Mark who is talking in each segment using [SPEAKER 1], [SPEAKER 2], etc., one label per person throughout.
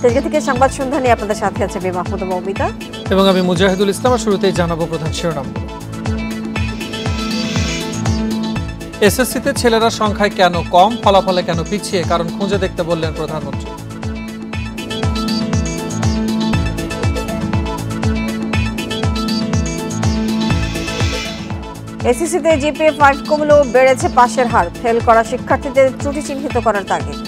[SPEAKER 1] তেজগাঁ থেকে সংবাদ সন্ধ্যা নিয়ে আপনাদের সাথে আছে মাহমুদ মৌমিতা
[SPEAKER 2] এবং আমি মুজাহিদুল ইসলাম। শুরুতেই জানাবো প্রধান শিরোনাম। এসএসসিতে ছেলেরা সংখ্যায় কেন কম, ফলাফলে কেন পিছিয়ে, কারণ খুঁজে দেখতে বললেন প্রধানমন্ত্রী।
[SPEAKER 1] এসএসসিতে জিপিএ 5 কমলেও বেড়েছে পাশের হার, ফেল করা শিক্ষার্থীদের ত্রুটি চিহ্নিত করার তাগিদ।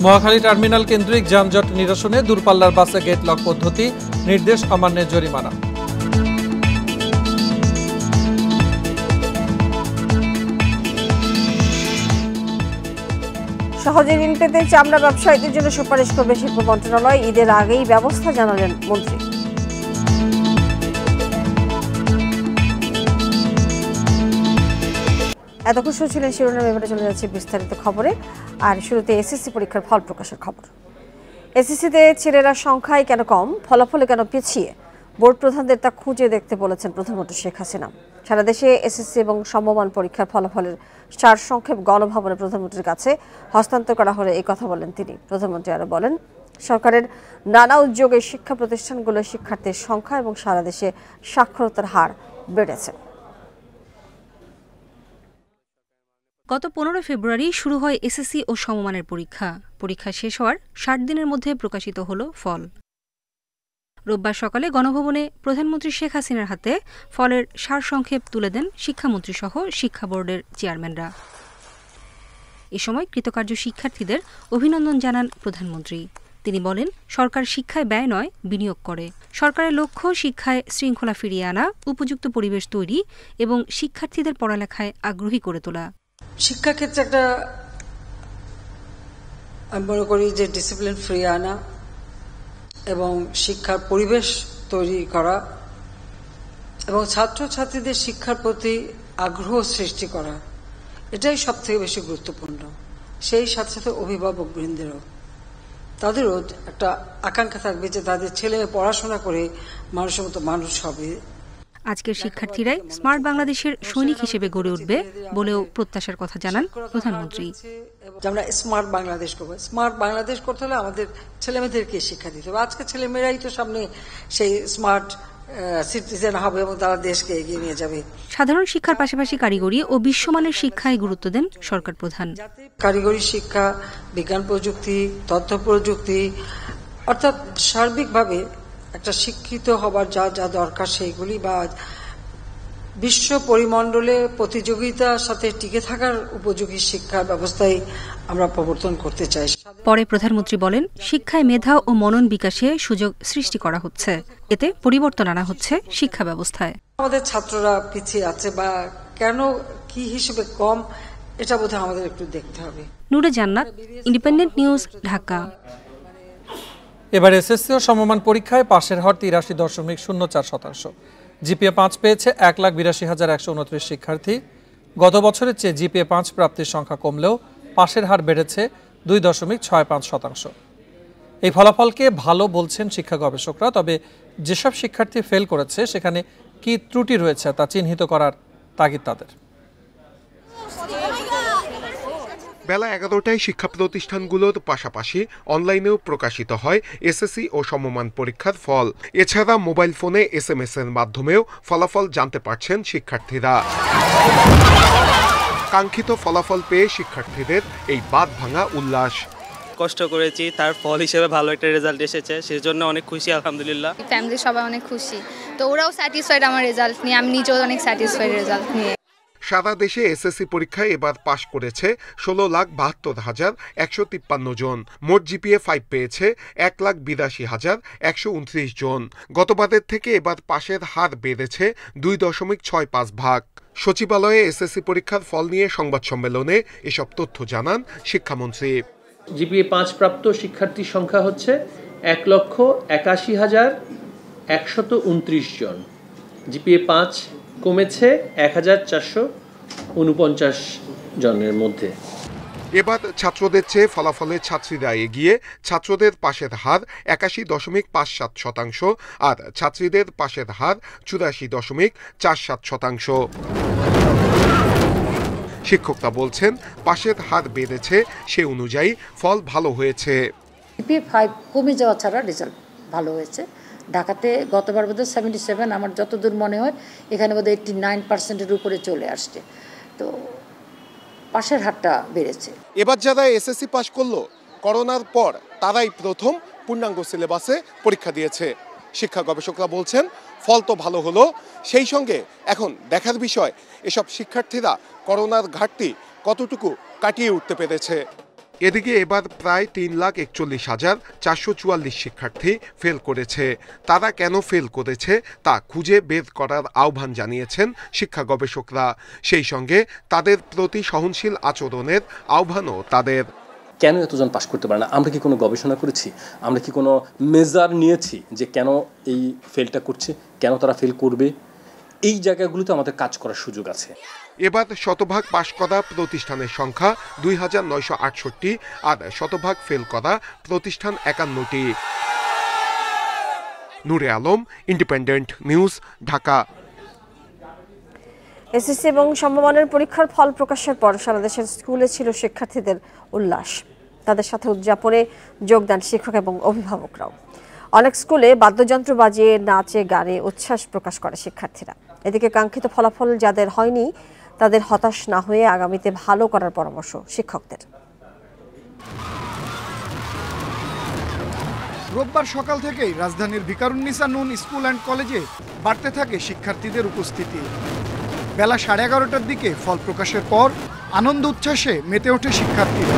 [SPEAKER 2] মহাখালী টার্মিনাল কেন্দ্রিক যানজট নিরসনে দূরপাল্লার বাসে গেট লক পদ্ধতি, নির্দেশ অমান্যে জরিমানা।
[SPEAKER 1] সহজে ঋণ পেতে চামড়া ব্যবসায়ীদের জন্য সুপারিশ করবে শিল্প মন্ত্রণালয়, ঈদের আগেই ব্যবস্থা জানালেন মন্ত্রী। এতক্ষণ শুনছিলেন শিরোনাম, এবারে চলে যাচ্ছে বিস্তারিত খবরে। আর শুরুতে এসএসসি পরীক্ষার ফল প্রকাশের খবর। এসএসসিতে ছেলেরা সংখ্যায় কেন কম, ফলাফলে কেন পিছিয়ে, বোর্ড প্রধানদের তা খুঁজে দেখতে বলেছেন প্রধানমন্ত্রী শেখ হাসিনা। সারা দেশে এসএসসি এবং সমমান পরীক্ষার ফলাফলের সারসংক্ষেপ গণভবনে প্রধানমন্ত্রীর কাছে হস্তান্তর করা হলে এই কথা বলেন তিনি। প্রধানমন্ত্রী আরও বলেন, সরকারের নানা উদ্যোগে শিক্ষা প্রতিষ্ঠানগুলোর শিক্ষার্থীর সংখ্যা এবং সারা দেশে সাক্ষরতার হার বেড়েছে।
[SPEAKER 3] গত 15 ফেব্রুয়ারি শুরু হয় এসএসসি ও সমমানের পরীক্ষা শেষ হওয়ার 60 দিনের মধ্যে প্রকাশিত হল ফল। রোববার সকালে গণভবনে প্রধানমন্ত্রী শেখ হাসিনার হাতে ফলের সারসংক্ষেপ তুলে দেন শিক্ষামন্ত্রী সহ শিক্ষা বোর্ডের চেয়ারম্যানরা। এ সময় কৃতকার্য শিক্ষার্থীদের অভিনন্দন জানান প্রধানমন্ত্রী। তিনি বলেন, সরকার শিক্ষায় ব্যয় নয়, বিনিয়োগ করে। সরকারের লক্ষ্য শিক্ষায় শৃঙ্খলা ফিরিয়ে আনা, উপযুক্ত পরিবেশ তৈরি এবং শিক্ষার্থীদের পড়ালেখায় আগ্রহী করে তোলা।
[SPEAKER 4] শিক্ষাক্ষেত্রে একটা আমি মনে করি যে ডিসিপ্লিন ফিরিয়ে আনা এবং শিক্ষার পরিবেশ তৈরি করা এবং ছাত্রছাত্রীদের শিক্ষার প্রতি আগ্রহ সৃষ্টি করা, এটাই সব থেকে বেশি গুরুত্বপূর্ণ। সেই সাথে সাথে অভিভাবকবৃন্দেরও, তাদেরও একটা আকাঙ্ক্ষা থাকবে যে তাদের ছেলে পড়াশোনা করে মানুষের মতো মানুষ হবে।
[SPEAKER 3] আজকের শিক্ষার্থীরাই স্মার্ট বাংলাদেশের সৈনিক হিসেবে গড়ে উঠবে বলেও প্রত্যাশার কথা জানান প্রধানমন্ত্রী।
[SPEAKER 4] আমরা স্মার্ট বাংলাদেশ করবো। স্মার্ট বাংলাদেশ করতে হলে আমাদের ছেলেমেয়েদেরকে শিক্ষা দিতে হবে। আজকে ছেলেমেয়েরাই তো সামনে সেই স্মার্ট সিটিজেন হবে এবং তারা দেশকে এগিয়ে নিয়ে যাবে।
[SPEAKER 3] সাধারণ শিক্ষার পাশাপাশি কারিগরি ও বিশ্বমানের শিক্ষায় গুরুত্ব দেন সরকার প্রধান।
[SPEAKER 4] কারিগরি শিক্ষা, বিজ্ঞান প্রযুক্তি, তথ্য প্রযুক্তি, অর্থাৎ সার্বিকভাবে একটা শিক্ষিত হবার যা যা দরকার সেইগুলি বা বিশ্ব পরিমণ্ডলে প্রতিযোগিতার সাথে টিকে থাকার উপযোগী শিক্ষা ব্যবস্থায় আমরা প্রবর্তন করতে চাই।
[SPEAKER 3] পরে প্রধানমন্ত্রী বলেন, শিক্ষায় মেধা ও মনন বিকাশে সুযোগ সৃষ্টি করা হচ্ছে, এতে পরিবর্তন আনা হচ্ছে শিক্ষা ব্যবস্থায়।
[SPEAKER 4] আমাদের ছাত্ররা পিছিয়ে আছে বা কেন, কি হিসেবে কম, এটা বোধহয় আমাদের একটু দেখতে হবে।
[SPEAKER 3] নূরে জান্নাত, ইন্ডিপেন্ডেন্ট নিউজ, ঢাকা।
[SPEAKER 2] এবার এসএসসি ও সমমান পরীক্ষায় পাশের হার 83.04%। জিপিএ 5 পেয়েছে 1,82,129 শিক্ষার্থী। গত বছরের চেয়ে জিপিএ 5 প্রাপ্তির সংখ্যা কমলেও পাশের হার বেড়েছে 2.65%। এই ফলাফলকে ভালো বলছেন শিক্ষা গবেষকরা। তবে যেসব শিক্ষার্থী ফেল করেছে সেখানে কি ত্রুটি রয়েছে তা চিহ্নিত করার তাগিদ তাদের।
[SPEAKER 5] বেলা 11টায় শিক্ষা প্রতিষ্ঠানগুলোর পাশাপাশি অনলাইনেও প্রকাশিত হয় এসএসসি ও সমমান পরীক্ষার ফল। এছাড়া মোবাইল ফোনে SMS এর মাধ্যমেও ফলাফল জানতে পারছেন শিক্ষার্থীরা। কাঙ্ক্ষিত ফলাফল পেয়ে শিক্ষার্থীদের এই বাঁধ ভাঙা উল্লাস।
[SPEAKER 6] কষ্ট করেছি, তার ফল হিসেবে ভালো একটা রেজাল্ট এসেছে, সেজন্য অনেক খুশি আলহামদুলিল্লাহ।
[SPEAKER 7] ফ্যামিলি সবাই অনেক খুশি, তো ওরাও স্যাটিসফাইড আমার রেজাল্ট নিয়ে, আমি নিজেও অনেক স্যাটিসফাইড রেজাল্ট নিয়ে।
[SPEAKER 5] সারা দেশে এসএসসি পরীক্ষায় এবার পাশ করেছে 16,72,153 জন। মোট জিপিএ 5 পেয়েছে 1,82,129 জন। গতবারের থেকে এবার পাশের হার বেড়েছে 2.65%। সচিবালয়ে এসএসসি পরীক্ষার ফল নিয়ে সংবাদ সম্মেলনে এসব তথ্য জানান শিক্ষামন্ত্রী।
[SPEAKER 8] জিপিএ 5 প্রাপ্ত শিক্ষার্থীর সংখ্যা হচ্ছে 1,81,129 জন। জিপিএ 5 কমেছে 1,449 জনের মধ্যে।
[SPEAKER 5] এবার ছাত্রদের চেয়ে ফলাফলে ছাত্রীরা এগিয়ে, ছাত্রদের পাশের হার 81.57% আর ছাত্রীদের পাশের হার 84.47%। শিক্ষকরা বলছেন পাশের হার বেড়েছে, সে অনুযায়ী ফল ভালো হয়েছে।
[SPEAKER 9] জিপিএ 5 কমে যাওয়া ছাড়া রেজাল্ট ভালো হয়েছে। ঢাকাতে গতবার বোধহয় 77, আমার যতদূর মনে হয় এখানে বোধহয় 89%-এর উপরে চলে আসছে, তো পাশের হারটা বেড়েছে।
[SPEAKER 5] এবার যারা এসএসসি পাস করলো করোনার পর, তারাই প্রথম পূর্ণাঙ্গ সিলেবাসে পরীক্ষা দিয়েছে। শিক্ষা গবেষকরা বলছেন ফল তো ভালো হলো, সেই সঙ্গে এখন দেখার বিষয় এসব শিক্ষার্থীরা করোনার ঘাটতি কতটুকু কাটিয়ে উঠতে পেরেছে। এদিকে এবার প্রায় 3,41,444 শিক্ষার্থী ফেল করেছে। তারা কেন ফেল করেছে তা খুঁজে বের করার আহ্বান জানিয়েছেন শিক্ষা গবেষকরা। সেই সঙ্গে তাদের প্রতি সহনশীল আচরণের আহ্বানও তাদের।
[SPEAKER 8] কেন এতজন পাশ করতে পারে না? আমরা কি কোনো গবেষণা করেছি? আমরা কি কোনো মেজার নিয়েছি যে কেন এই ফেলটা করছে, কেন তারা ফেল করবে? এই জায়গাগুলোতে আমাদের কাজ করার সুযোগ আছে।
[SPEAKER 5] এবার শতভাগ পাশ করা প্রতিষ্ঠানের সংখ্যা 2,968 আর শতভাগ ফেল করা প্রতিষ্ঠান 51টি। Nure Alam, independent news, Dhaka.
[SPEAKER 1] SSC এবং সমমানের পরীক্ষার ফল প্রকাশের পর সারা দেশের স্কুলে ছিল শিক্ষার্থীদের উল্লাস। তাদের সাথে উদযাপনে যোগদান শিক্ষক এবং অভিভাবকরাও। অনেক স্কুলে বাদ্যযন্ত্র বাজিয়ে নাচে গানে উচ্ছ্বাস প্রকাশ করে শিক্ষার্থীরা। এদিকে কাঙ্ক্ষিত ফলাফল যাদের হয়নি তাদের হতাশ না হয়ে আগামীতে ভালো করার পরামর্শ শিক্ষকদের।
[SPEAKER 10] রোববার সকাল থেকেই রাজধানীর ভিকারুন্নিসা নূন স্কুল অ্যান্ড কলেজে বাড়তে থাকে শিক্ষার্থীদের উপস্থিতি। বেলা 11:30টার দিকে ফল প্রকাশের পর আনন্দ উচ্ছ্বাসে মেতে ওঠে শিক্ষার্থীরা।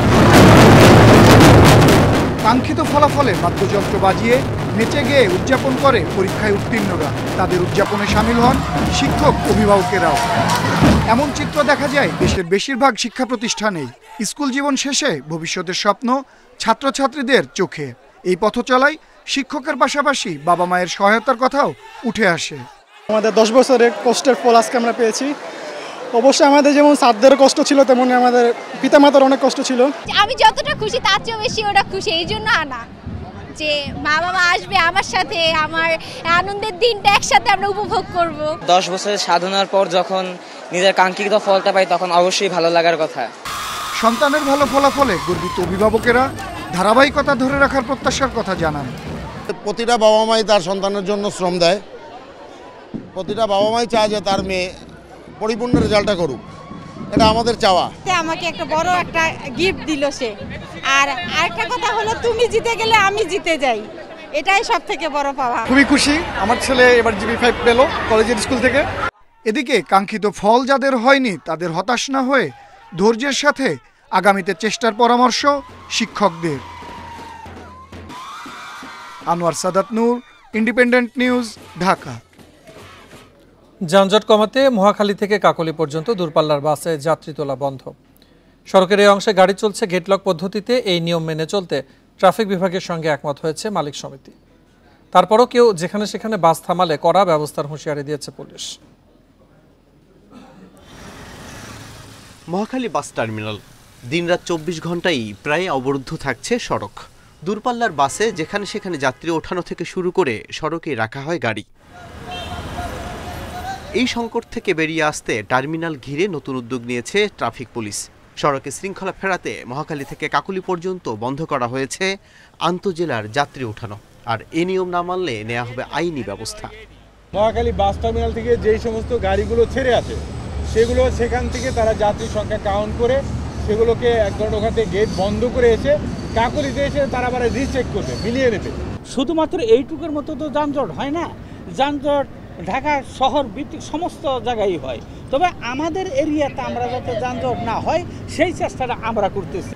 [SPEAKER 10] কাঙ্ক্ষিত ফলাফলে বাদ্যযন্ত্র বাজিয়ে নেচে গেয়ে উদযাপন করে পরীক্ষায় উত্তীর্ণরা। তাদের উদযাপনে সামিল হন শিক্ষক অভিভাবকেরাও। এমন চিত্র দেখা যায় দেশের বেশিরভাগ শিক্ষা প্রতিষ্ঠানেই। স্কুল জীবন শেষে ভবিষ্যতের স্বপ্ন ছাত্রছাত্রীদের চোখে। এই পথ চলায় শিক্ষকের পাশাপাশি বাবা মায়ের সহায়তার কথাও উঠে আসে।
[SPEAKER 11] আমাদের 10 বছরের কষ্টের ফল আজকে আমরা পেয়েছি। অবশ্যই আমাদের যেমন ছাত্রদের কষ্ট ছিল, তেমনি আমাদের পিতামাতার অনেক কষ্ট ছিল।
[SPEAKER 12] আমি যতটা খুশি তার চেয়ে বেশি ওরা খুশি, এই জন্য আনা যে মা বাবা আসবে আমার সাথে, আমার আনন্দের দিনটা একসাথে আমরা উপভোগ করব।
[SPEAKER 13] 10 বছরের সাধনার পর যখন নিজের কাঙ্ক্ষিত ফলটা পাই তখন অবশ্যই ভালো লাগার কথা।
[SPEAKER 10] সন্তানের ভালো ফলাফলে গর্বিত অভিভাবকেরা ধারাবাহিকতা ধরে রাখার প্রত্যাশার কথা জানান।
[SPEAKER 14] প্রতিটা বাবা মাই তার সন্তানের জন্য শ্রম দেয়। প্রতিটা বাবা মাই চায় যে তার মেয়ে পরিপূর্ণ রেজাল্টটা করুক, এটা আমাদের চাওয়া।
[SPEAKER 15] আমাকে একটা বড় একটা গিফট দিল সে, আর আরেকটা কথা হলো তুমি জিতে গেলে আমি জিতে যাই, এটাই সব থেকে বড় পাওয়া।
[SPEAKER 10] খুবই খুশি আমার ছেলে এবার জিপি 5 পেল কলেজের স্কুল থেকে। এদিকে কাঙ্ক্ষিত ফল যাদের হয়নি তাদের হতাশ না হয়ে ধৈর্যের সাথে আগামীতে চেষ্টার পরামর্শ শিক্ষকদের। আনোয়ার সাদাত নূর, ইন্ডিপেন্ডেন্ট নিউজ, ঢাকা।
[SPEAKER 2] যানজট কমাতে মহাখালী থেকে কাকলী পর্যন্ত দূরপাল্লার বাসে যাত্রী তোলা বন্ধ। সড়কের এই অংশে গাড়ি চলছে গেটলক পদ্ধতিতে। এই নিয়ম মেনে চলতে ট্রাফিক বিভাগের সঙ্গে একমত হয়েছে মালিক সমিতি। তারপরও কেউ যেখানে সেখানে বাস থামালে কড়া ব্যবস্থার হুঁশিয়ারি দিয়েছে পুলিশ।
[SPEAKER 16] মহাখালী বাস টার্মিনাল দিনরাত 24 ঘন্টাই প্রায় অবরুদ্ধ থাকছে সড়ক। দূরপাল্লার বাসে যেখানে সেখানে যাত্রী ওঠানো থেকে শুরু করে সড়কে রাখা হয় গাড়ি। এই সংকট থেকে বেরিয়ে আসতে টার্মিনাল ঘিরে নতুন উদ্যোগ নিয়েছে ট্রাফিক পুলিশ। সড়কে শৃঙ্খলা ফেরাতে মহাখালী থেকে কাকলী পর্যন্ত বন্ধ করা হয়েছে আন্তঃজেলার যাত্রী ওঠানো। আর এই নিয়ম না মানলে নেওয়া হবে আইনি ব্যবস্থা।
[SPEAKER 17] মহাখালী বাস টার্মিনাল থেকে যেই সমস্ত গাড়িগুলো ছেড়ে আছে সেগুলো সেখান থেকে তারা যাত্রী সংখ্যা কাউন্ট করে সেগুলোকে এক ধরনের ওখান থেকে গেট বন্ধ করে এসে কাকলীতে এসে তারা আবার রিচেক করবে, মিলিয়ে নেবে।
[SPEAKER 18] শুধুমাত্র এইটুকুর মতো তো যানজট হয় না, যানজট ঢাকা শহর ভিত্তিক সমস্ত জায়গায় হয়। তবে আমাদের এরিয়াতে আমরা যাতে যানজট না হয় সেই চেষ্টাটা আমরা করতেছি।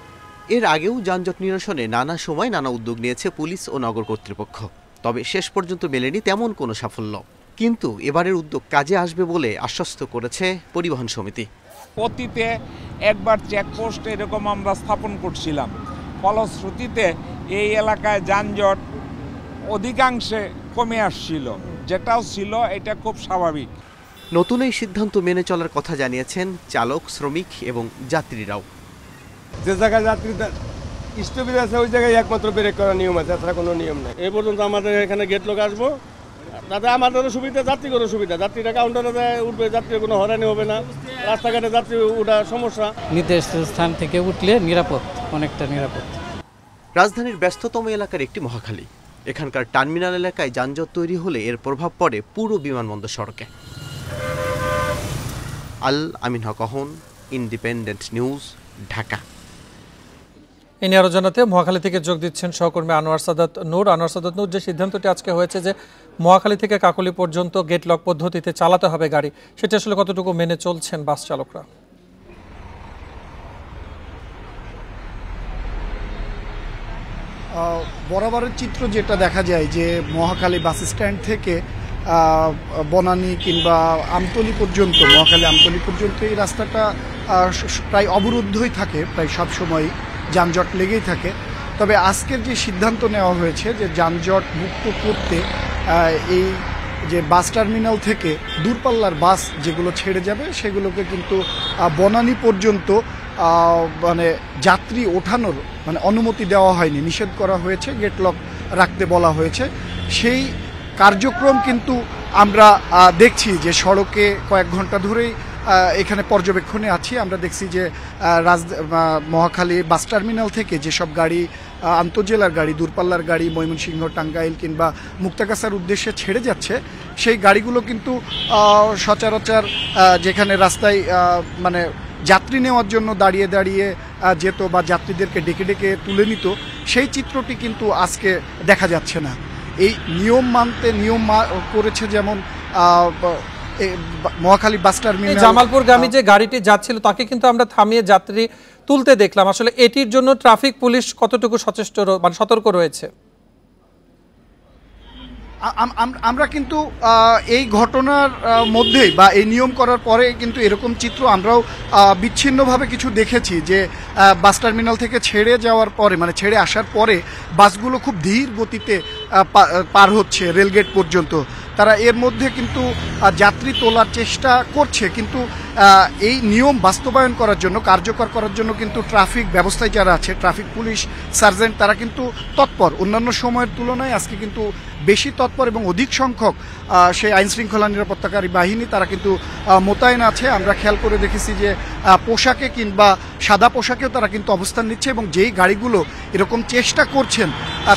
[SPEAKER 16] এর আগেও যানজট নিরসনে নানা সময় নানা উদ্যোগ নিয়েছে পুলিশ ও নগর কর্তৃপক্ষ, তবে শেষ পর্যন্ত মেলেনি তেমন কোনো সাফল্য। কিন্তু এবারের উদ্যোগ কাজে আসবে বলে আশ্বস্ত করেছে পরিবহন সমিতি।
[SPEAKER 19] অতীতে একবার চেকপোস্ট এরকম আমরা স্থাপন করছিলাম, ফলশ্রুতিতে এই এলাকায় যানজট অধিকাংশে কমে আসছিল, যেটাও ছিল এটা খুব স্বাভাবিক।
[SPEAKER 16] নতুন এই সিদ্ধান্ত মেনে চলার কথা জানিয়েছেন চালক, শ্রমিক এবং যাত্রীরাও।
[SPEAKER 20] যে জায়গায় যাত্রী স্টপেজ আছে ওই জায়গায় একমাত্র ব্রেক করার নিয়ম আছে, এছাড়া কোনো নিয়ম নেই।
[SPEAKER 21] এই পর্যন্ত আমাদের এখানে গেট লোক আসবো, তাতে আমাদেরও সুবিধা, যাত্রীদেরও সুবিধা। যাত্রীরা কাউন্টারে উঠবে, যাত্রীর কোনো হয়রানি হবে না, রাস্তাঘাটে যাত্রী উঠা সমস্যা।
[SPEAKER 22] নির্দিষ্ট স্থান থেকে উঠলে নিরাপদ, অনেকটা নিরাপদ।
[SPEAKER 16] রাজধানীর ব্যস্ততম এলাকার একটি মহাখালী। এখানকার টার্মিনাল এলাকায় যানজট তৈরি হলে এর প্রভাব পড়ে পুরো বিমানবন্দর সড়কে। আল আমিন হক অহন, ইন্ডিপেন্ডেন্ট নিউজ, ঢাকা।
[SPEAKER 2] এ নিয়ে আরো জানাতে মহাখালী থেকে যোগ দিচ্ছেন সহকর্মী আনোয়ার সাদাত নূর। আনোয়ার সাদাত নূর, যে সিদ্ধান্তটি আজকে হয়েছে যে মহাখালী থেকে কাকলী পর্যন্ত গেট লক পদ্ধতিতে চালাতে হবে গাড়ি, সেটা আসলে কতটুকু মেনে চলছেন বাস চালকরা?
[SPEAKER 10] বরাবরের চিত্র যেটা দেখা যায় যে মহাখালী বাস স্ট্যান্ড থেকে বনানী কিংবা আমতলী পর্যন্ত, মহাখালী আমতলী পর্যন্ত এই রাস্তাটা প্রায় অবরুদ্ধই থাকে, প্রায় সব সময় যানজট লেগেই থাকে। তবে আজকের যে সিদ্ধান্ত নেওয়া হয়েছে যে যানজট মুক্ত করতে এই যে বাস টার্মিনাল থেকে দূরপাল্লার বাস যেগুলো ছেড়ে যাবে সেগুলোকে কিন্তু বনানী পর্যন্ত মানে যাত্রী ওঠানোর মানে অনুমতি দেওয়া হয়নি, নিষেধ করা হয়েছে, গেট লক রাখতে বলা হয়েছে। সেই কার্যক্রম কিন্তু আমরা দেখছি যে সড়কে কয়েক ঘন্টা ধরেই এখানে পর্যবেক্ষণে আছি। আমরা দেখছি যে মহাখালী বাস টার্মিনাল থেকে যেসব গাড়ি আন্তঃজেলার গাড়ি, দূরপাল্লার গাড়ি ময়মনসিংহ, টাঙ্গাইল কিংবা মুক্তাগাছার উদ্দেশ্যে ছেড়ে যাচ্ছে, সেই গাড়িগুলো কিন্তু সচরাচর যেখানে রাস্তায় মানে যাত্রী নেওয়ার জন্য দাঁড়িয়ে দাঁড়িয়ে যেত বা যাত্রীদেরকে ডেকে ডেকে তুলে নিত, সেই চিত্রটি কিন্তু আজকে দেখা যাচ্ছে না। এই নিয়ম মানতে নিয়ম করেছে, যেমন মহাখালী বাস টার্মিনাল
[SPEAKER 2] জামালপুরগামী যে গাড়িটি যাচ্ছিল তাকে কিন্তু আমরা থামিয়ে যাত্রী তুলতে দেখলাম। আসলে এটির জন্য ট্রাফিক পুলিশ কতটুকু সচেষ্ট মানে সতর্ক রয়েছে?
[SPEAKER 10] আমরা কিন্তু এই ঘটনার মধ্যেই বা এই নিয়ম করার পরে কিন্তু এরকম চিত্র আমরাও বিচ্ছিন্নভাবে কিছু দেখেছি যে বাস টার্মিনাল থেকে ছেড়ে যাওয়ার পরে মানে ছেড়ে আসার পরে বাসগুলো খুব ধীর গতিতে পার হচ্ছে রেলগেট পর্যন্ত। তারা এর মধ্যে কিন্তু যাত্রী তোলার চেষ্টা করছে, কিন্তু এই নিয়ম বাস্তবায়ন করার জন্য, কার্যকর করার জন্য কিন্তু ট্রাফিক ব্যবস্থায় যারা আছে, ট্রাফিক পুলিশ সার্জেন্ট, তারা কিন্তু তৎপর। অন্যান্য সময়ের তুলনায় আজকে কিন্তু বেশি তৎপর এবং অধিক সংখ্যক সেই আইনশৃঙ্খলা নিরাপত্তাকারী বাহিনী তারা কিন্তু মোতায়েন আছে। আমরা খেয়াল করে দেখেছি যে পোশাকে কিংবা সাদা পোশাকেও তারা কিন্তু অবস্থান নিচ্ছে এবং যেই গাড়িগুলো এরকম চেষ্টা করছেন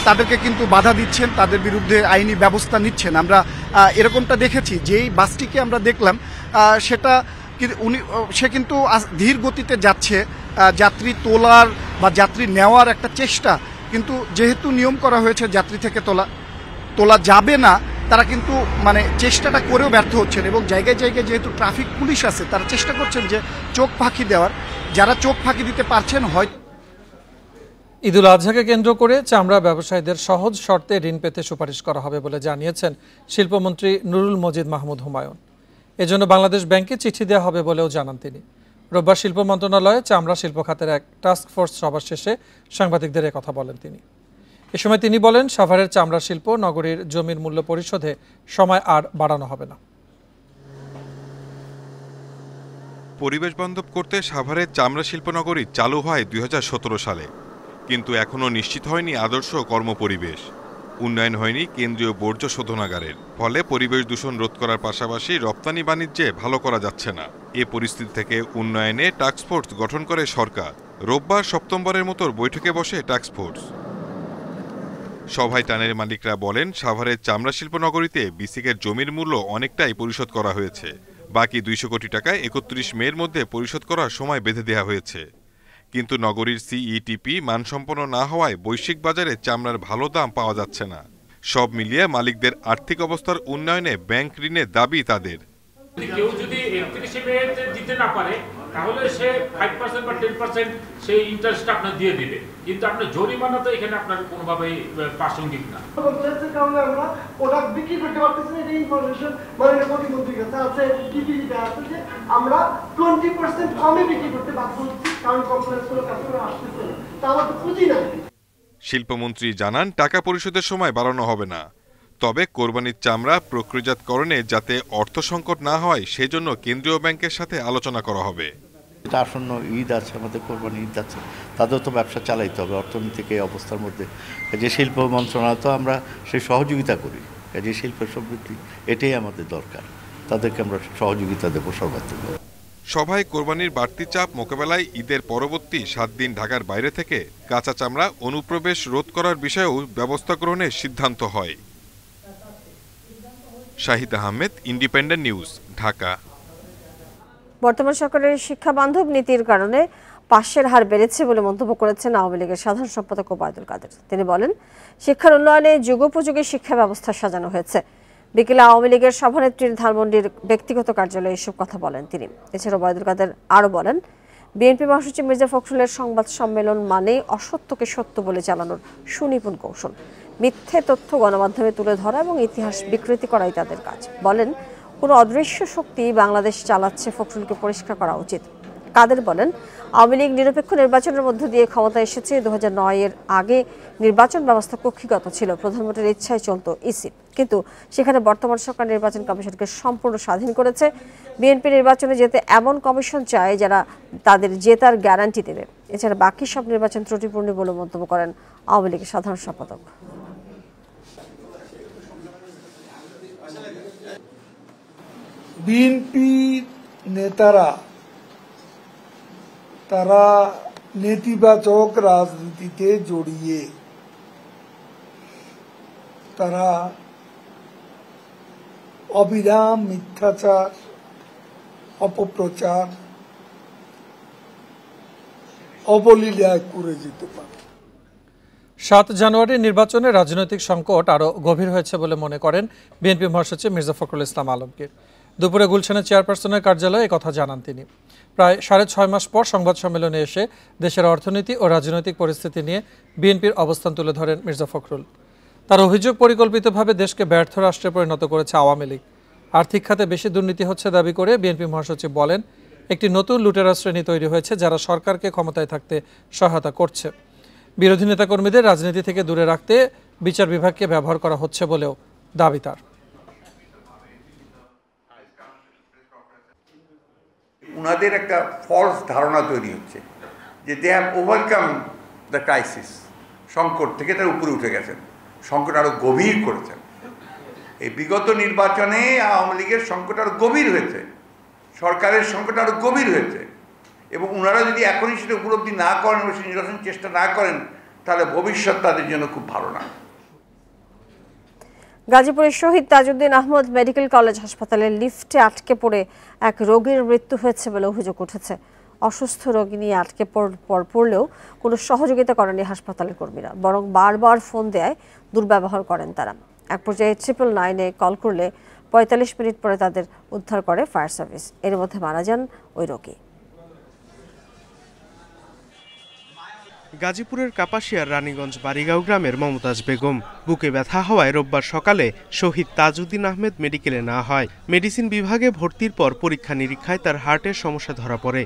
[SPEAKER 10] তাদেরকে কিন্তু বাধা দিচ্ছেন, তাদের বিরুদ্ধে আইনি ব্যবস্থা নিচ্ছেন। আমরা এরকমটা দেখেছি। যেই বাসটিকে আমরা দেখলাম সেটা সে কিন্তু ধীর গতিতে যাচ্ছে, যাত্রী তোলার বা যাত্রী নেওয়ার একটা চেষ্টা, কিন্তু যেহেতু নিয়ম করা হয়েছে যাত্রী থেকে তোলা যাবে না, তারা কিন্তু মানে চেষ্টাটা করেও ব্যর্থ হচ্ছেন এবং জায়গায় জায়গায় যেহেতু ট্রাফিক পুলিশ আছে তারা চেষ্টা করছেন যে চোখ ফাঁকি দেওয়ার। যারা চোখ ফাঁকি দিতে পারছেন হয়তো।
[SPEAKER 2] ঈদুল আজহাকে কেন্দ্র করে চামড়া ব্যবসায়ীদের সহজ শর্তে ঋণ পেতে সুপারিশ করা হবে বলে জানিয়েছেন শিল্পমন্ত্রী নুরুল মজিদ মাহমুদ হুমায়ুন। এজন্য বাংলাদেশ ব্যাংকে চিঠি দেওয়া হবে বলেও জানান তিনি। রোববার শিল্প মন্ত্রণালয়ে চামড়া শিল্প খাতের এক টাস্ক ফোর্স সভা শেষে সাংবাদিকদের কথা বলেন তিনি। এ সময় তিনি বলেন, সাভারের চামড়া শিল্প নগরীর জমির মূল্য পরিশোধে সময় আর বাড়ানো হবে না।
[SPEAKER 23] পরিবেশ বান্ধব করতে সাভারের চামড়া শিল্প নগরী চালু হয় 2017 সালে, কিন্তু এখনও নিশ্চিত হয়নি আদর্শ কর্মপরিবেশ। উন্নয়ন হয়নি কেন্দ্রীয় বর্জ্য শোধনাগারের, ফলে পরিবেশ দূষণ রোধ করার পাশাপাশি রপ্তানি বাণিজ্যে ভালো করা যাচ্ছে না। এ পরিস্থিতি থেকে উন্নয়নে টাস্কফোর্স গঠন করে সরকার। রোববার সপ্তমবারের মতো বৈঠকে বসে টাস্কফোর্স। সভায় টানের মালিকরা বলেন, সাভারের চামড়া শিল্প নগরীতে বিসিকের জমির মূল্য অনেকটাই পরিশোধ করা হয়েছে। বাকি 200 কোটি টাকায় 31 মের মধ্যে পরিশোধ করার সময় বেঁধে দেওয়া হয়েছে। কিন্তু নগরীর সিইটিপি মানসম্পন্ন না হওয়ায় বৈশ্বিক বাজারে চামড়ার ভালো দাম পাওয়া যাচ্ছে না। সব মিলিয়ে মালিকদের আর্থিক অবস্থার উন্নয়নে ব্যাংক ঋণের দাবি তাদের।
[SPEAKER 24] কেউ যদি 31 মে দিতে না পারে তাহলে সে 5% বা 10% সেই ইন্টারেস্ট আপনার দিয়ে দিবে, কিন্তু আপনার জরিমানা তো এখানে আপনার কোনোভাবেই প্রাসঙ্গিক না।
[SPEAKER 25] কমপ্লেক্সের কারণে আমরা প্রোডাক্ট বিক্রি করতে পারতেছি না। এই ইনফরমেশন মাননীয় প্রতিমন্ত্রীর কাছে আছে, ডিপিডিতে আছে যে আমরা 20% কমে বিক্রি করতে বাধ্য হচ্ছি, কারণ কমপ্লেক্সগুলো কাস্টমার আসতেছে না, তা আমাদের পুঁজি নাই।
[SPEAKER 23] শিল্পমন্ত্রী জানান, টাকা পরিশোধের সময় বাড়ানো হবে না, তবে কোরবানির চামড়া প্রক্রিয়াজাতকরণে যাতে অর্থ সংকট না হয় সেজন্য কেন্দ্রীয় ব্যাংকের সাথে আলোচনা করা হবে।
[SPEAKER 3] আসন্ন ঈদ আছে, আমাদের কোরবানি ঈদ আছে, তাদেরও তো ব্যবসা চালাইতে হবে অর্থনৈতিক এই অবস্থার মধ্যে। যে শিল্প মন্ত্রণালয় তো আমরা সেই সহযোগিতা করি, যে শিল্প সমৃদ্ধি এটাই আমাদের দরকার, তাদেরকে আমরা সহযোগিতা দেবো সর্বাত্মক।
[SPEAKER 23] সভায় কোরবানির বাড়তি চাপ মোকাবেলায় ঈদের পরবর্তী 7 দিন ঢাকার বাইরে থেকে কাঁচা চামড়া অনুপ্রবেশ রোধ করার বিষয়েও ব্যবস্থা গ্রহণের সিদ্ধান্ত হয়। Shahid Ahmed, independent news, Dhaka.
[SPEAKER 1] বর্তমান সরকারের শিক্ষা বান্ধব নীতির কারণে পাশের হার বেড়েছে বলে মন্তব্য করেছেন আওয়ামী লীগের সাধারণ সম্পাদক ওবায়দুল কাদের। তিনি বলেন, শিক্ষার উন্নয়নে যুগোপযোগী শিক্ষা ব্যবস্থা সাজানো হয়েছে। বিকেলে আওয়ামী লীগের সভানেত্রীর ধানমন্ডির ব্যক্তিগত কার্যালয়ে এসব কথা বলেন তিনি। এছাড়া ওবায়দুল কাদের আরও বলেন, বিএনপি মহাসচিব মির্জা ফখরুলের সংবাদ সম্মেলন মানে অসত্যকে সত্য বলে চালানোর সুনিপুণ কৌশল। মিথ্যে তথ্য গণমাধ্যমে তুলে ধরা এবং ইতিহাস বিকৃতি করাই তাদের কাজ। বলেন, কোনো অদৃশ্য শক্তি বাংলাদেশ চালাচ্ছে, ফখরুলকে পরিষ্কার করা উচিত। কাদের বলেন, আওয়ামী লীগ নিরপেক্ষ নির্বাচনের মধ্য দিয়ে ক্ষমতা এসেছে। 2009 এর আগে নির্বাচন ব্যবস্থা কক্ষিগত ছিল, প্রধানমন্ত্রীর ইচ্ছায় চলত ইসি, কিন্তু সেখানে বর্তমান সরকার নির্বাচন কমিশনকে সম্পূর্ণ স্বাধীন করেছে। বিএনপি নির্বাচনে যেতে এমন কমিশন চায় যারা তাদের জেতার গ্যারান্টি দেবে। এছাড়া বাকি সব নির্বাচন ত্রুটিপূর্ণ বলে মন্তব্য করেন আওয়ামী লীগের সাধারণ সম্পাদক।
[SPEAKER 4] বিএনপি নেতারা তারা নেতিবাচক রাজনীতিতে জড়িয়ে তারা অবিরাম মিথ্যাচার, অপপ্রচার, অবলীলায় করে যেতে পারে।
[SPEAKER 2] 7 জানুয়ারির নির্বাচনে রাজনৈতিক সংকট আরও গভীর হয়েছে বলে মনে করেন বিএনপি মহাসচিব মির্জা ফখরুল ইসলাম আলমগীর। দুপুরে গুলশানের চেয়ারপারসনের কার্যালয়ে একথা জানান তিনি। প্রায় 6.5 মাস পর সংবাদ সম্মেলনে এসে দেশের অর্থনীতি ও রাজনৈতিক পরিস্থিতি নিয়ে বিএনপির অবস্থান তুলে ধরেন মির্জা ফখরুল। তার অভিযোগ, পরিকল্পিতভাবে দেশকে ব্যর্থ রাষ্ট্রে পরিণত করেছে আওয়ামী লীগ। আর্থিক খাতে বেশি দুর্নীতি হচ্ছে দাবি করে বিএনপি মহাসচিব বলেন, একটি নতুন লুটেরা শ্রেণী তৈরি হয়েছে যারা সরকারকে ক্ষমতায় থাকতে সহায়তা করছে। বিরোধী নেতাকর্মীদের রাজনীতি থেকে দূরে রাখতে বিচার বিভাগকে ব্যবহার করা হচ্ছে বলেও দাবি তার।
[SPEAKER 6] উনাদের একটা ফলস ধারণা তৈরি হচ্ছে যে they have overcome the crisis, সংকট থেকে তারা উপরে উঠে গেছেন, সংকট আরও গভীর করেছেন। এই বিগত নির্বাচনে আওয়ামী লীগের সংকট আরও গভীর হয়েছে, সরকারের সংকট আরও গভীর হয়েছে, এবং ওনারা যদি এখনই সেটা উপলব্ধি না করেন এবং সেই নির্বাচন চেষ্টা না করেন, তাহলে ভবিষ্যৎ তাদের জন্য খুব ভালো না।
[SPEAKER 1] গাজীপুরের শহীদ তাজউদ্দিন আহমদ মেডিকেল কলেজ হাসপাতালের লিফটে আটকে পড়ে এক রোগীর মৃত্যু হয়েছে বলে অভিযোগ উঠেছে। অসুস্থ রোগী নিয়ে আটকে পড়লেও কোনো সহযোগিতা করেনি হাসপাতালের কর্মীরা, বরং বারবার ফোন দেয় দুর্ব্যবহার করেন তারা। এক পর্যায়ে 999-এ কল করলে 45 মিনিট পরে তাদের উদ্ধার করে ফায়ার সার্ভিস। এর মধ্যে মারা যান ওই রোগী।
[SPEAKER 7] গাজীপুরের কাপাসিয়ার রানীগঞ্জ বাড়িগাঁও গ্রামের মমতাজ বেগম বুকে ব্যথা হওয়ায় রোববার সকালে শহীদ তাজউদ্দিন আহমেদ মেডিকেলে নেওয়া হয়। মেডিসিন বিভাগে ভর্তির পর পরীক্ষা নিরীক্ষায় তার হার্টের সমস্যা ধরা পড়ে।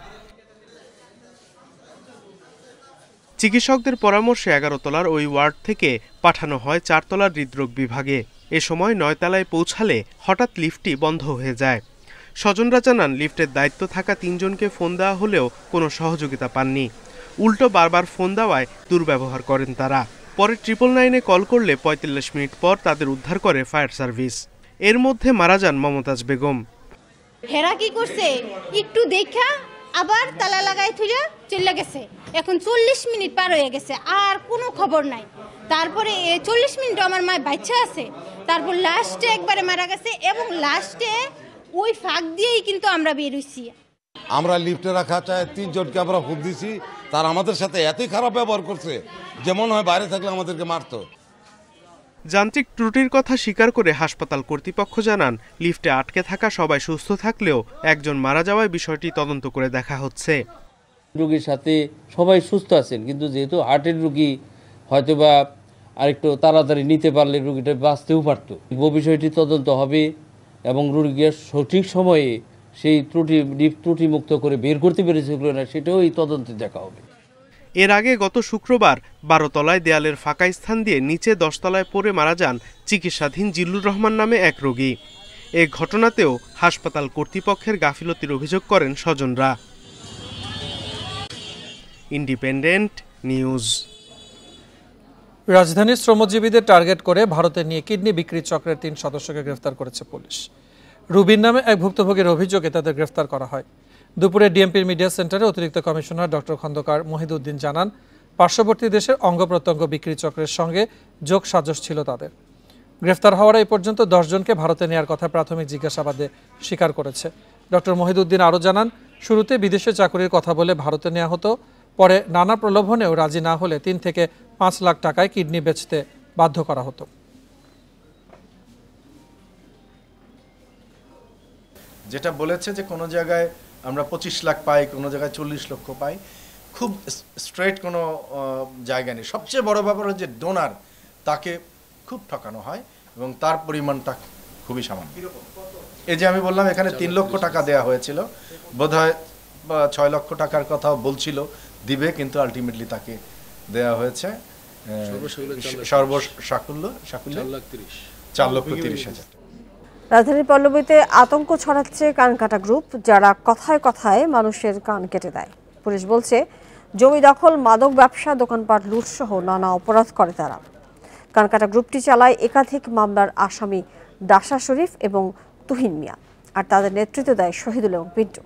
[SPEAKER 7] চিকিৎসকদের পরামর্শে 11 তলার ওই ওয়ার্ড থেকে পাঠানো হয় 4 তলার হৃদরোগ বিভাগে। এ সময় 9 তলায় পৌঁছালে হঠাৎ লিফটটি বন্ধ হয়ে যায়। স্বজনরা জানান, লিফটের দায়িত্ব থাকা 3 জনকে ফোন দেওয়া হলেও কোনো সহযোগিতা পাননি। উল্টো বারবার ফোন দেওয়ায় দুর্ব্যবহার করেন তারা। পরে 999-এ কল করলে 45 মিনিট পর তাদের উদ্ধার করে ফায়ার সার্ভিস। এর মধ্যে মারা যান মমতাজ বেগম।
[SPEAKER 12] হেরা কি করছে, একটু দেখা আবার তালা লাগাই থুইয়া চলে গেছে। এখন 40 মিনিট পার হয়ে গেছে, আর কোনো খবর নাই। তারপরে 40 মিনিট আমার মায়ের বাচ্চা আছে, তারপর লাস্টে একবারে মারা গেছে, এবং লাস্টে ওই ফাঁক দিয়েই কিন্তু আমরা বের হইছি।
[SPEAKER 14] আমরা লিফটে রাখা চাই 3 জনকে আমরা ফোন দিছি, তার আমাদের সাথে এতই খারাপ ব্যবহার করছে যেমন হয় বাইরে থাকলে আমাদেরকে মারতো।
[SPEAKER 7] যান্ত্রিক ত্রুটির কথা স্বীকার করে হাসপাতাল কর্তৃপক্ষ জানান, লিফটে আটকে থাকা সবাই সুস্থ থাকলেও একজন মারা যাওয়ায় বিষয়টি তদন্ত করে দেখা হচ্ছে।
[SPEAKER 9] রোগীর সাথে সবাই সুস্থ আছেন, কিন্তু যেহেতু হার্টের রোগী হয়তোবা আরেকটু তাড়াতাড়ি নিতে পারলে রোগীটা বাঁচতেও পারত। বিষয়টি তদন্ত হবে এবং রোগীকে সঠিক সময়ে সেই ত্রুটি মুক্ত করে বের করতে পেরেছে না, সেটাও এই তদন্তে দেখা হবে।
[SPEAKER 7] এর আগে গত শুক্রবার 12 তলায় দেয়ালের ফাঁকা স্থান দিয়ে নিচে 10 তলায় পড়ে মারা যান চিকিৎসাধীন জিল্লুর রহমান নামে এক রোগী। এ ঘটনাতেও হাসপাতাল কর্তৃপক্ষের গাফিলতির অভিযোগ করেন স্বজনরা। Independent news.
[SPEAKER 2] রাজধানীর শ্রমজীবীদের টার্গেট করে ভারতে নিয়ে কিডনি বিক্রি চক্রের 3 সদস্যকে গ্রেফতার করেছে পুলিশ। রুবিন নামে এক ভুক্তভোগীর অভিযোগে তাদের গ্রেফতার করা হয়। দুপুরে ডিএমপির মিডিয়া সেন্টারে অতিরিক্ত কমিশনার ডক্টর খন্দকার মহিদউদ্দিন জানান, পার্শ্ববর্তী দেশের অঙ্গ প্রত্যঙ্গ বিক্রি চক্রের সঙ্গে যোগ সাজশ ছিল তাদের। গ্রেফতার হওয়ার এই পর্যন্ত 10 জনকে ভারতে নেওয়ার কথা প্রাথমিক জিজ্ঞাসাবাদে স্বীকার করেছে। ডক্টর মহিদউদ্দিন আরও জানান, শুরুতে বিদেশে চাকরির কথা বলে ভারতে নেওয়া হতো, পরে নানা প্রলোভনেও রাজি না হলে 3 থেকে 5 লাখ টাকায় কিডনি বেচতে বাধ্য করা হতো।
[SPEAKER 5] যেটা বলেছে যে কোনো জায়গায় আমরা 25 লাখ পাই, কোনো জায়গায় 40 লক্ষ পাই, খুব স্ট্রেট কোনো জায়গা নেই। সবচেয়ে বড় ব্যাপার হচ্ছে ডোনার, তাকে খুব ঠকানো হয় এবং তার পরিমাণটা খুবই সামান্য। এই যে আমি বললাম এখানে 3 লক্ষ টাকা দেওয়া হয়েছিল, বোধহয় 6 লক্ষ টাকার কথাও বলছিল দিবে, কিন্তু আলটিমেটলি তাকে দেওয়া হয়েছে সর্বসাকুল্য 4,30,000।
[SPEAKER 1] রাজধানীর পল্লবীতে আতঙ্ক ছড়াচ্ছে কানকাটা গ্রুপ, যারা কথায় কথায় মানুষের কান কেটে দেয়। পুলিশ বলছে, জমি দখল, মাদক ব্যবসা, দোকানপাট লুট সহ নানা অপরাধ করে তারা। কানকাটা গ্রুপটি চালায় একাধিক মামলার আসামি ডাসা শরীফ এবং তুহিন মিয়া, আর তাদের নেতৃত্ব দেয় শহীদুল এবং পিন্টু।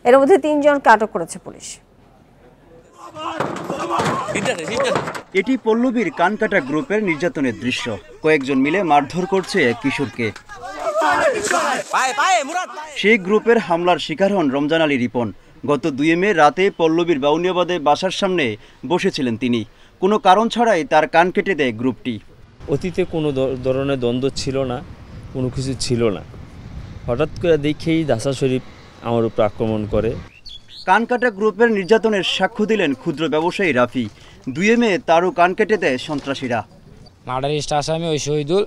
[SPEAKER 1] এর মধ্যে 3 জনকে আটক করেছে পুলিশ।
[SPEAKER 8] এটি পল্লবীর কানকাটা গ্রুপের নির্যাতনের দৃশ্য। কয়েকজন মিলে মারধর করছে এক কিশোরকে। সেই গ্রুপের হামলার শিকার হন রমজান আলী রিপন। গত 2 মে রাতে পল্লবীর বাউনিয়াবাদে বাসার সামনে বসেছিলেন তিনি। কোনো কারণ ছাড়াই তার কান কেটে দেয় গ্রুপটি।
[SPEAKER 11] অতীতে কোনো ধরনের দ্বন্দ্ব ছিল না, কোনো কিছু ছিল না। হঠাৎ করে দেখেই ডাসা শরীফ আমার উপর আক্রমণ করে।
[SPEAKER 8] কানকাটা গ্রুপের নির্যাতনের সাক্ষ্য দিলেন ক্ষুদ্র ব্যবসায়ী রাফি। 2 মে তারও কান কেটে দেয় সন্ত্রাসীরা।
[SPEAKER 13] মার্ডারিস্ট আসামি ওই শহীদুল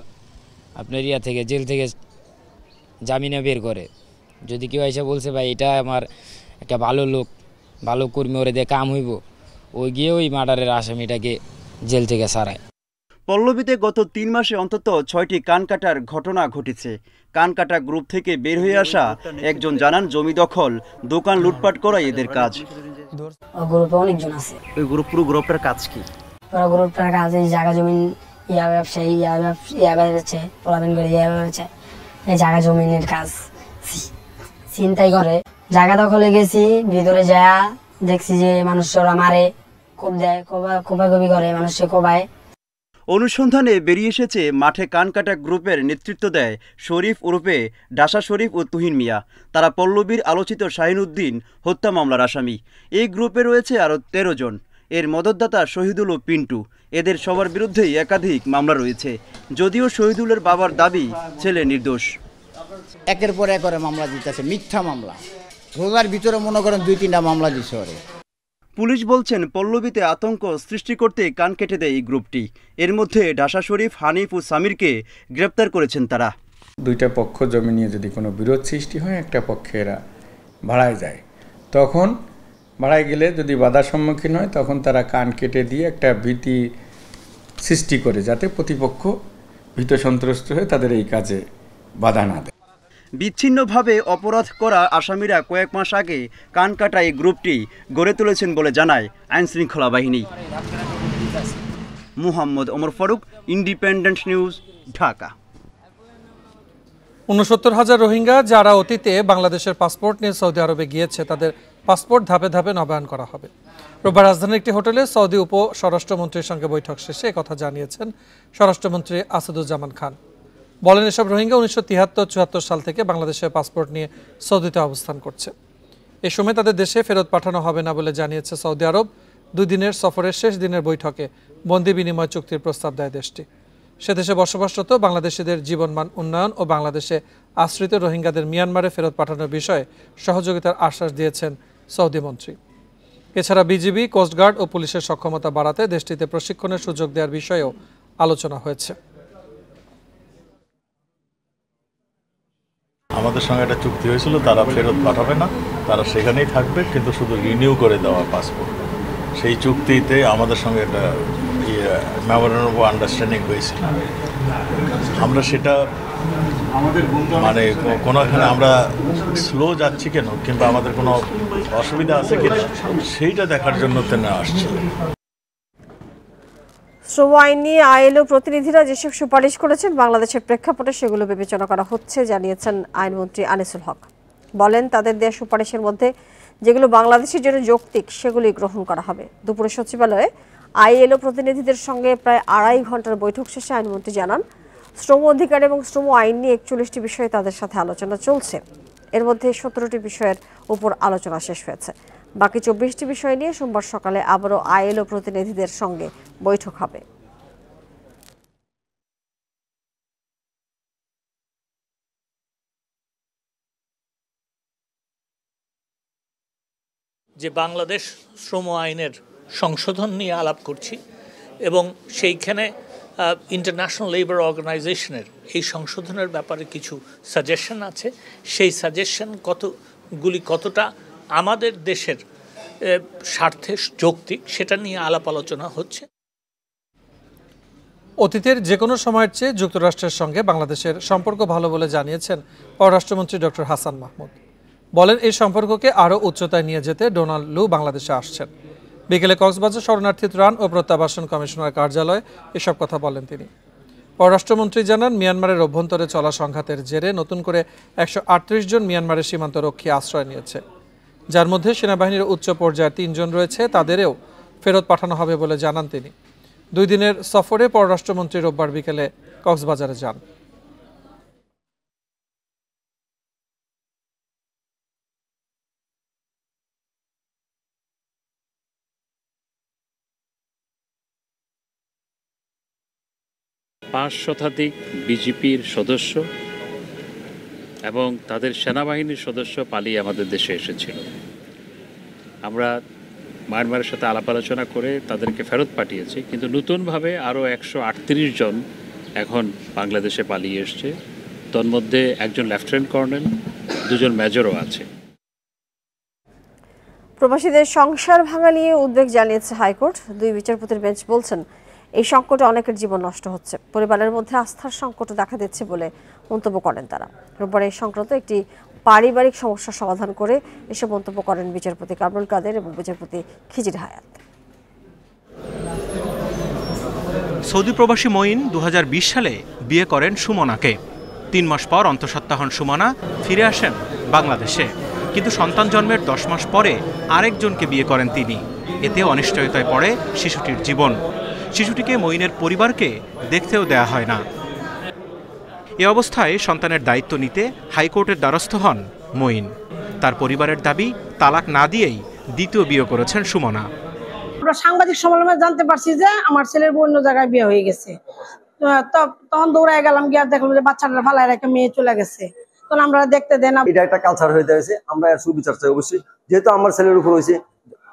[SPEAKER 13] আপনার থেকে জেল থেকে জামিনে বের করে। যদি কেউ এসে বলছে ভাই এটা আমার একটা ভালো লোক, ভালো কর্মী, ওরে দিয়ে কাম হইব, ওই গিয়ে ওই মার্ডারের আসামিটাকে জেল থেকে ছাড়ায়।
[SPEAKER 8] পল্লবীতে গত 3 মাসে অন্তত 6টি কানকাটার ঘটনা ঘটেছে। কানকাটা গ্রুপ থেকে বের হয়ে আসা একজন জানান, জমি দখল, দোকান লুটপাট করাই এদের কাজ।
[SPEAKER 15] গ্রুপে অনেকজন আছে।
[SPEAKER 8] ওই পুরো গ্রুপের কাজ কি?
[SPEAKER 15] গ্রুপটার কাজ এই জায়গা জমি ব্যবসায়ী বেড়েছে, প্রলাপন করে বেড়েছে, এই জায়গা জমিনের কাজ চিন্তাই করে। জায়গা দখলে গেছি, ভিতরে যা দেখছি যে মানুষরা মারে, কোপ দেয়, কোপাকুপি করে, মানুষকে কোপায়।
[SPEAKER 8] অনুসন্ধানে বেরিয়ে এসেছে মাঠে কানকাটা গ্রুপের নেতৃত্ব দেয় শরীফ ওরফে ডাসা শরীফ ও তুহিন মিয়া। তারা পল্লবীর আলোচিত শাহিনউদ্দিন হত্যা মামলার আসামি। এই গ্রুপে রয়েছে আরও 13 জন। এর মদতদাতা শহীদুল ও পিন্টু। এদের সবার বিরুদ্ধেই একাধিক মামলা রয়েছে, যদিও শহীদুলের বাবার দাবি ছেলে নির্দোষ।
[SPEAKER 26] একের পর এক করে মামলা দিতেছে, মিথ্যা মামলা। রোজার ভিতরে মনে করেন 2-3টা মামলা দিচ্ছে ওরে।
[SPEAKER 8] পুলিশ বলছেন, পল্লবীতে আতঙ্ক সৃষ্টি করতে কান কেটে দেয় এই গ্রুপটি। এর মধ্যে ডাসা শরীফ, হানিফ ও সামিরকে গ্রেপ্তার করেছেন তারা।
[SPEAKER 27] 2টা পক্ষ জমি নিয়ে যদি কোনো বিরোধ সৃষ্টি হয়, একটা পক্ষে এরা ভাড়ায় যায়, তখন ভাড়ায় গেলে যদি বাধার সম্মুখীন হয়, তখন তারা কান কেটে দিয়ে একটা ভীতি সৃষ্টি করে, যাতে প্রতিপক্ষ ভীত সন্ত্রস্ত হয়ে তাদের এই কাজে বাধা না দেয়।
[SPEAKER 8] বিচ্ছিন্নভাবে অপরাধ করা আসামিরা কয়েক মাস আগে কানকাটা এই গ্রুপটি গড়ে তুলেছেন বলে জানায় আইনশৃঙ্খলা বাহিনী। Muhammad Omar Faruk, Independent news, Dhaka.
[SPEAKER 2] ৬৯,০০০ রোহিঙ্গা যারা অতীতে বাংলাদেশের পাসপোর্ট নিয়ে সৌদি আরবে গিয়েছে, তাদের পাসপোর্ট ধাপে ধাপে নবায়ন করা হবে। রোববার রাজধানীর একটি হোটেলে সৌদি উপ স্বরাষ্ট্রমন্ত্রীর সঙ্গে বৈঠক শেষে একথা জানিয়েছেন স্বরাষ্ট্রমন্ত্রী আসাদুজ্জামান খান। বলেন, এসব রোহিঙ্গা 1973-74 সাল থেকে বাংলাদেশের পাসপোর্ট নিয়ে সৌদিতে অবস্থান করছে। এই সময় তাদের দেশে ফেরত পাঠানো হবে না বলে জানিয়েছে সৌদি আরব। 2 দিনের সফরের শেষ দিনের বৈঠকে বন্দি বিনিময় চুক্তির প্রস্তাব দেয় দেশটি। সে দেশে বসবাসরত বাংলাদেশিদের জীবনমান উন্নয়ন ও বাংলাদেশে আশ্রিত রোহিঙ্গাদের মিয়ানমারে ফেরত পাঠানোর বিষয়ে সহযোগিতার আশ্বাস দিয়েছেন সৌদি মন্ত্রী। এছাড়া বিজিবি, কোস্টগার্ড ও পুলিশের সক্ষমতা বাড়াতে দেশটিতে প্রশিক্ষণের সুযোগ দেওয়ার বিষয়েও আলোচনা হয়েছে।
[SPEAKER 3] আমাদের সঙ্গে একটা চুক্তি হয়েছিল, তারা ফেরত পাঠাবে না, তারা সেখানেই থাকবে, কিন্তু শুধু রিনিউ করে দেওয়া পাসপোর্ট। সেই চুক্তিতে আমাদের সঙ্গে একটা মেমোরেন্ডাম অফ আন্ডারস্ট্যান্ডিং হয়েছিল। আমরা সেটা মানে কোনোখানে আমরা স্লো যাচ্ছি কেন কিংবা আমাদের কোনো অসুবিধা আছে কিনা সেইটা দেখার জন্য তেনা আসছে।
[SPEAKER 1] শ্রম আইন নিয়ে আইএলও প্রতিনিধিরা যেসব সুপারিশ করেছেন বাংলাদেশের প্রেক্ষাপটে সেগুলো বিবেচনা করা হচ্ছে জানিয়েছেন আইনমন্ত্রী আনিসুল হক। বলেন তাদের দেওয়া সুপারিশের মধ্যে যেগুলো বাংলাদেশের জন্য যৌক্তিক সেগুলি গ্রহণ করা হবে। দুপুরে সচিবালয়ে আইএলও প্রতিনিধিদের সঙ্গে প্রায় 2.5 ঘন্টার বৈঠক শেষে আইনমন্ত্রী জানান শ্রম অধিকার এবং শ্রম আইন নিয়ে 41টি বিষয়ে তাদের সাথে আলোচনা চলছে। এর মধ্যে 17টি বিষয়ের উপর আলোচনা শেষ হয়েছে। বাকি 24টি বিষয় নিয়ে সোমবার সকালে আবারও আইএলও প্রতিনিধিদের সঙ্গে বৈঠক হবে।
[SPEAKER 16] যে বাংলাদেশ শ্রম আইনের সংশোধন নিয়ে আলাপ করছি এবং সেইখানে ইন্টারন্যাশনাল লেবার অর্গানাইজেশনের এই সংশোধনের ব্যাপারে কিছু সাজেশন আছে। সেই সাজেশন কতটা আমাদের দেশের স্বার্থে যৌক্তিক সেটা নিয়ে আলাপ আলোচনা হচ্ছে।
[SPEAKER 2] অতীতের যে কোনো সময়ের চেয়ে যুক্তরাষ্ট্রের সঙ্গে বাংলাদেশের সম্পর্ক ভালো বলে জানিয়েছেন পররাষ্ট্রমন্ত্রী ডক্টর হাসান মাহমুদ। বলেন এই সম্পর্ককে আরও উচ্চতায় নিয়ে যেতে ডোনাল্ড লু বাংলাদেশে আসছেন। বিকেলে কক্সবাজার শরণার্থী ত্রাণ ও প্রত্যাবাসন কমিশনার কার্যালয়ে এসব কথা বলেন তিনি। পররাষ্ট্রমন্ত্রী জানান মিয়ানমারের অভ্যন্তরে চলা সংঘাতের জেরে নতুন করে 138 জন মিয়ানমারের সীমান্তরক্ষী আশ্রয় নিয়েছে, যার মধ্যে সেনাবাহিনীর উচ্চ পর্যায়ের 3 জন রয়েছে। তাদেরও ফেরত পাঠানো হবে বলে জানান তিনি। 2 দিনের সফরে পররাষ্ট্রমন্ত্রী রোববার বিকেলে কক্সবাজারে যান।
[SPEAKER 17] পাঁচ শতাধিক বিজেপির সদস্য এবং তাদের সেনাবাহিনীর সদস্য পালিয়ে আমাদের দেশে এসেছিল। আমরা মায়ানমারের সাথে আলাপ আলোচনা করে তাদেরকে ফেরত পাঠিয়েছি, কিন্তু নতুনভাবে আরও 138 জন এখন বাংলাদেশে পালিয়ে এসছে। তন্মধ্যে একজন লেফটেন্যান্ট কর্নেল, 2 জন মেজরও আছে।
[SPEAKER 1] প্রবাসীদের সংসার ভাঙা নিয়ে উদ্বেগ জানিয়েছে হাইকোর্ট। 2 বিচারপতির বেঞ্চ বলছেন এই সংকটে অনেকের জীবন নষ্ট হচ্ছে, পরিবারের মধ্যে আস্থার সংকট দেখা দিচ্ছে বলে মন্তব্য করেন তারা। রোববার এই সংক্রান্ত একটি পারিবারিক সমস্যার সমাধান করে এসব মন্তব্য করেন বিচারপতি কামরুল কাদের এবং বিচারপতি খিজির হায়াত।
[SPEAKER 7] সৌদি প্রবাসী মঈন 2020 সালে বিয়ে করেন সুমনাকে। 3 মাস পর অন্তঃসত্ত্বা হন সুমনা, ফিরে আসেন বাংলাদেশে। কিন্তু সন্তান জন্মের 10 মাস পরে আরেকজনকে বিয়ে করেন তিনি। এতে অনিশ্চয়তায় পড়ে শিশুটির জীবন। শিশুটিকে মঈনের পরিবারকে দেখতেও দেয়া হয় না। এ অবস্থায় সন্তানের দায়িত্ব নিতে হাইকোর্টের দ্বারস্থ হন মঈন। তার পরিবারের দাবি তালাক না দিয়েই দ্বিতীয় বিয়ে করেছেন সুমনা।
[SPEAKER 18] আমরা সাংবাদিক সম্মেলনে জানতে পারছি যে আমার ছেলের অন্য জায়গায় বিয়ে হয়ে গেছে। তখন দৌড়ায় গেলাম, গিয়ে দেখলাম যে বাচ্চাটা ফালায় রেখে মেয়ে চলে গেছে। তখন আমরা দেখতে দেন,
[SPEAKER 19] এটা একটা কালচার হয়ে যাচ্ছে। আমরা এর সুবিচার চাই অবশ্যই, যেহেতু আমার ছেলের উপর হয়েছে,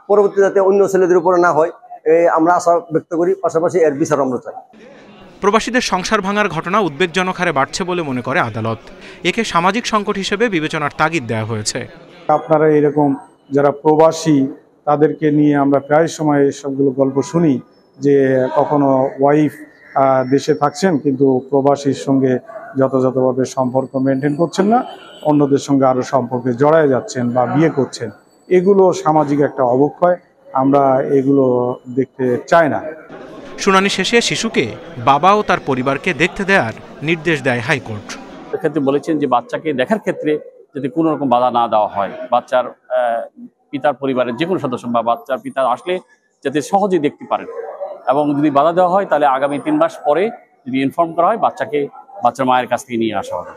[SPEAKER 19] পরবর্তী যাতে অন্য ছেলেদের উপরে না হয় আমরা আশা ব্যক্ত করি। পাশাপাশি এর বিচার আমরা চাই।
[SPEAKER 7] প্রবাসীদের সংসার ভাঙার ঘটনা উদ্বেগজনক হারে বাড়ছে বলে মনে করে আদালত। একে সামাজিক সংকট হিসেবে বিবেচনার তাগিদ দেওয়া হয়েছে।
[SPEAKER 20] আপনারা এরকম যারা প্রবাসী তাদেরকে নিয়ে আমরা প্রায় সময় সবগুলো গল্প শুনি যে কখনো ওয়াইফ দেশে থাকছেন কিন্তু প্রবাসীর সঙ্গে যথাযথভাবে সম্পর্ক মেনটেন করছেন না, অন্যদের সঙ্গে আরও সম্পর্কে জড়ায় যাচ্ছেন বা বিয়ে করছেন। এগুলো সামাজিক একটা অবক্ষয়, আমরা এগুলো দেখতে চাই না।
[SPEAKER 7] শুনানি শেষে শিশুকে বাবা ও তার পরিবারকে দেখতে দেওয়ার নির্দেশ দেয় হাইকোর্ট।
[SPEAKER 21] এক্ষেত্রে বলেছেন যে বাচ্চাকে দেখার ক্ষেত্রে যদি কোনো রকম বাধা না দেওয়া হয়, বাচ্চার পিতার পরিবারের যে কোনো সদস্য বা বাচ্চার পিতা আসলে যাতে সহজেই দেখতে পারেন, এবং যদি বাধা দেওয়া হয় তাহলে আগামী 3 মাস পরে যদি ইনফর্ম করা হয় বাচ্চার মায়ের কাছ থেকে নিয়ে আসা হবে।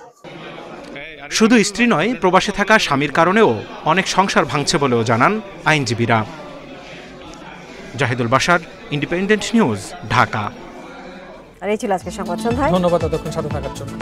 [SPEAKER 7] শুধু স্ত্রী নয়, প্রবাসে থাকা স্বামীর কারণেও অনেক সংসার ভাঙছে বলেও জানান আইনজীবীরা। Zahidul Bashar, independent news, Dhaka.
[SPEAKER 1] আর এই ছিল আজকের সংবাদ সন্ধ্যায়।
[SPEAKER 2] ধন্যবাদ এতক্ষণ সাথে থাকার জন্য।